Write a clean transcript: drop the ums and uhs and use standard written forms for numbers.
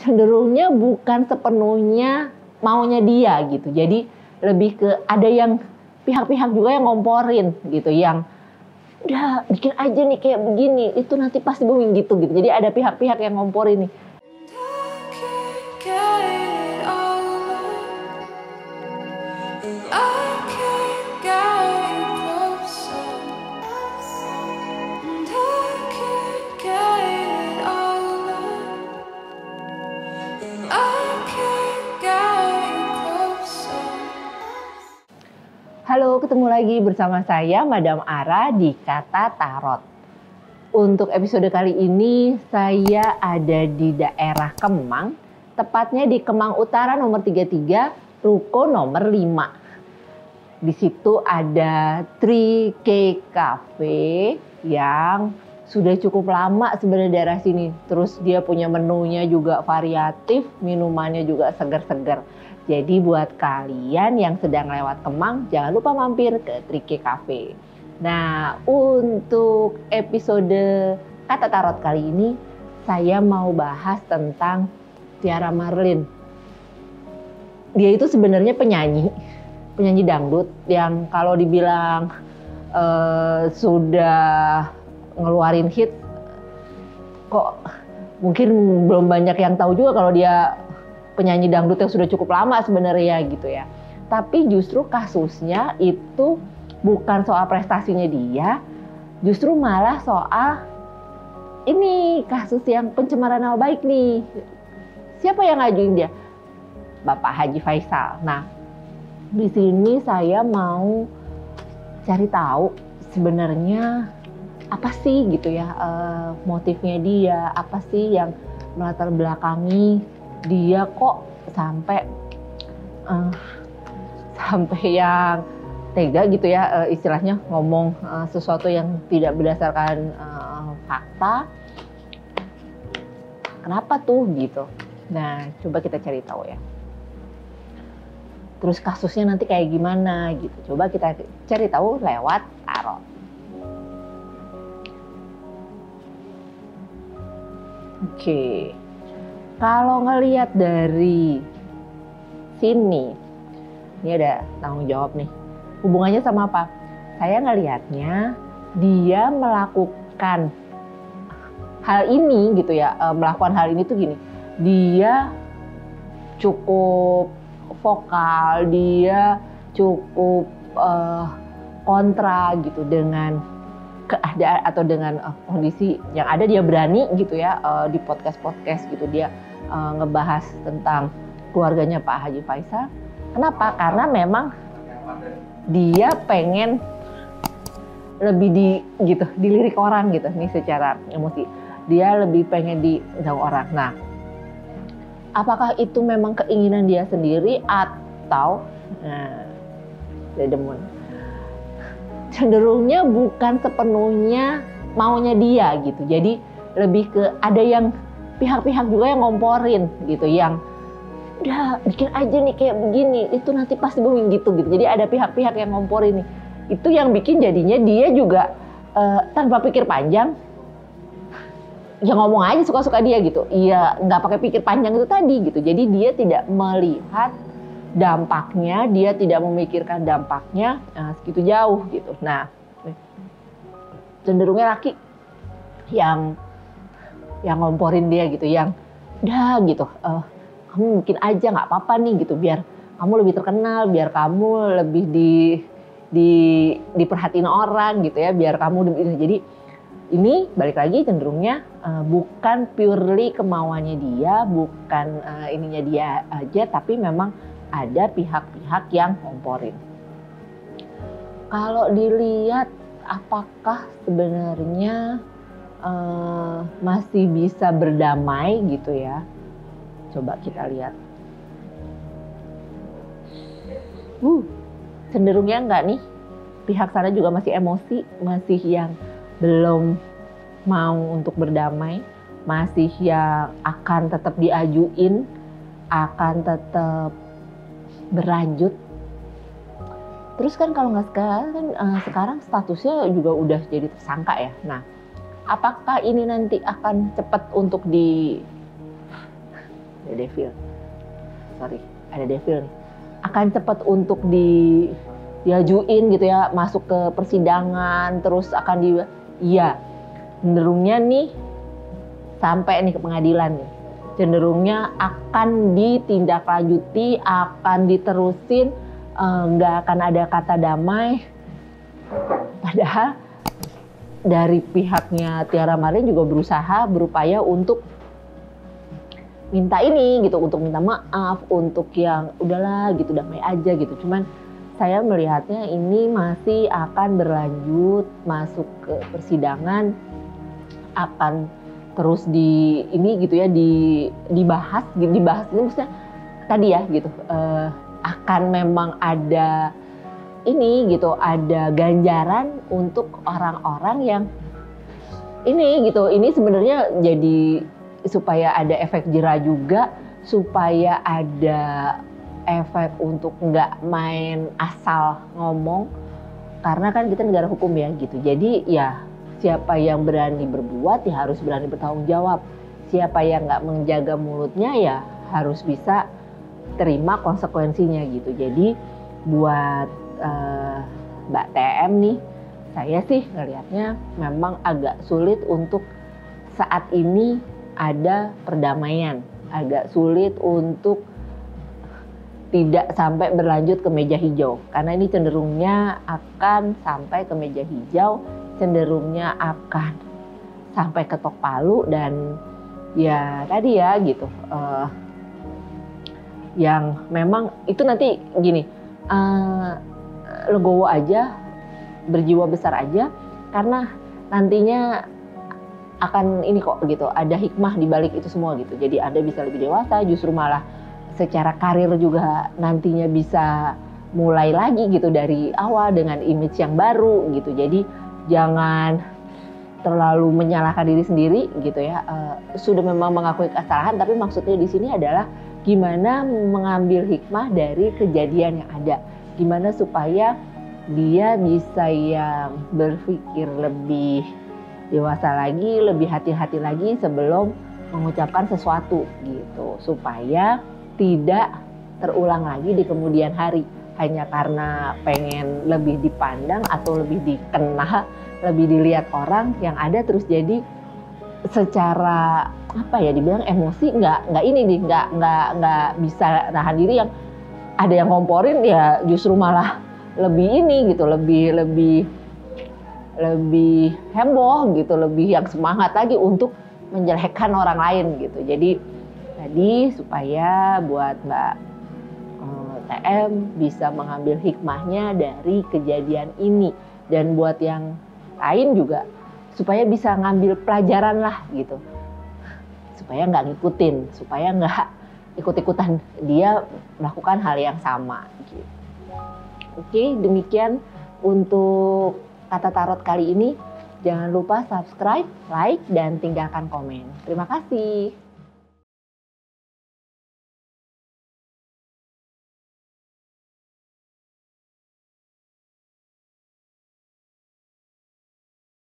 cenderungnya bukan sepenuhnya maunya dia gitu. Jadi lebih ke ada yang pihak-pihak juga yang ngomporin gitu, yang udah bikin aja nih kayak begini, itu nanti pasti booming gitu. Jadi ada pihak-pihak yang ngomporin nih. Halo, ketemu lagi bersama saya Madam Ara di Kata Tarot. Untuk episode kali ini saya ada di daerah Kemang, tepatnya di Kemang Utara nomor 33, ruko nomor 5. Di situ ada 3K Cafe yang sudah cukup lama sebenarnya daerah sini. Terus dia punya menunya juga variatif, minumannya juga segar-segar. Jadi buat kalian yang sedang lewat Kemang, jangan lupa mampir ke 3K Cafe. Nah, untuk episode Kata Tarot kali ini, saya mau bahas tentang Tiara Marlin. Dia itu sebenarnya penyanyi dangdut yang kalau dibilang sudah ngeluarin hit, kok mungkin belum banyak yang tahu juga kalau dia penyanyi dangdut yang sudah cukup lama sebenarnya gitu ya. Tapi justru kasusnya itu bukan soal prestasinya dia, justru malah soal ini kasus yang pencemaran nama baik nih. Siapa yang ngajuin dia? Bapak Haji Faisal. Nah, di sini saya mau cari tahu sebenarnya apa sih gitu ya motifnya dia, apa sih yang melatar belakangi dia kok sampai yang tega gitu ya, istilahnya ngomong sesuatu yang tidak berdasarkan fakta. Kenapa tuh gitu? Nah, coba kita cari tahu ya. Terus kasusnya nanti kayak gimana gitu. Coba kita cari tahu lewat tarot. Oke. Kalau ngelihat dari sini, ini ada tanggung jawab nih. Hubungannya sama apa? Saya ngelihatnya dia melakukan hal ini gitu ya, melakukan hal ini tuh gini. Dia cukup vokal, dia cukup kontra gitu dengan keadaan atau dengan kondisi yang ada. Dia berani gitu ya di podcast gitu dia ngebahas tentang keluarganya Pak Haji Faisal. Kenapa? Karena memang dia pengen lebih dilirik orang gitu nih secara emosi. Dia lebih pengen dijauh orang. Nah, apakah itu memang keinginan dia sendiri atau dedemun? Cenderungnya bukan sepenuhnya maunya dia gitu. Jadi lebih ke ada yang pihak-pihak juga yang ngomporin gitu, yang udah bikin aja nih kayak begini, itu nanti pasti booming gitu. Jadi ada pihak-pihak yang ngomporin nih. Itu yang bikin jadinya dia juga tanpa pikir panjang, ya ngomong aja suka-suka dia gitu. Iya, nggak pakai pikir panjang itu tadi gitu. Jadi dia tidak melihat dampaknya, dia tidak memikirkan dampaknya segitu jauh gitu. Nah, cenderungnya laki yang ngomporin dia gitu, yang udah gitu, kamu mungkin aja nggak apa-apa nih gitu, biar kamu lebih terkenal, biar kamu lebih diperhatiin orang gitu ya, biar kamu jadi ini balik lagi cenderungnya bukan purely kemauannya dia, bukan ininya dia aja, tapi memang ada pihak-pihak yang ngomporin. Kalau dilihat apakah sebenarnya masih bisa berdamai gitu ya, coba kita lihat. Cenderungnya enggak nih, pihak sana juga masih emosi, masih yang belum mau untuk berdamai, masih yang akan tetap diajuin, akan tetap berlanjut. Terus kan kalau nggak sekarang statusnya juga udah jadi tersangka ya. Nah, apakah ini nanti akan cepat untuk devil. Ada devil nih. Akan cepat untuk diajuin gitu ya, masuk ke persidangan, terus akan cenderungnya nih sampai nih ke pengadilan nih. Cenderungnya akan ditindaklanjuti, akan diterusin, nggak akan ada kata damai. Padahal dari pihaknya Tiara Marin juga berupaya untuk minta ini gitu, untuk minta maaf, untuk yang udahlah gitu, damai aja gitu. Cuman saya melihatnya ini masih akan berlanjut, masuk ke persidangan, akan terus dibahas ini maksudnya tadi ya gitu, akan memang ada ini gitu, ada ganjaran untuk orang-orang yang ini gitu. Ini sebenarnya jadi supaya ada efek jera juga, supaya ada efek untuk nggak main asal ngomong, karena kan kita negara hukum ya gitu. Jadi ya siapa yang berani berbuat ya harus berani bertanggung jawab. Siapa yang nggak menjaga mulutnya ya harus bisa terima konsekuensinya gitu. Jadi buat Mbak TM nih, saya sih ngelihatnya memang agak sulit untuk saat ini ada perdamaian, agak sulit untuk tidak sampai berlanjut ke meja hijau, karena ini cenderungnya akan sampai ke meja hijau, cenderungnya akan sampai ketok palu, dan ya tadi ya gitu, yang memang itu nanti gini, legowo aja, berjiwa besar aja, karena nantinya akan ini kok gitu, ada hikmah di balik itu semua gitu. Jadi Anda bisa lebih dewasa, justru malah secara karir juga nantinya bisa mulai lagi gitu dari awal dengan image yang baru gitu. Jadi jangan terlalu menyalahkan diri sendiri gitu ya. Sudah memang mengakui kesalahan, tapi maksudnya di sini adalah gimana mengambil hikmah dari kejadian yang ada. Gimana supaya dia bisa yang berpikir lebih dewasa lagi, lebih hati-hati lagi sebelum mengucapkan sesuatu gitu, supaya tidak terulang lagi di kemudian hari hanya karena pengen lebih dipandang atau lebih dikenal, lebih dilihat orang, yang ada terus jadi secara apa ya dibilang emosi nggak bisa nahan diri, yang ada yang ngomporin ya justru malah lebih ini gitu, lebih heboh gitu, lebih yang semangat lagi untuk menjelekkan orang lain gitu. Jadi tadi supaya buat Mbak TM bisa mengambil hikmahnya dari kejadian ini, dan buat yang lain juga supaya bisa ngambil pelajaran lah gitu, supaya nggak ngikutin, supaya nggak ikut-ikutan dia melakukan hal yang sama gitu. Oke, demikian untuk Kata Tarot kali ini. Jangan lupa subscribe, like, dan tinggalkan komen. Terima kasih.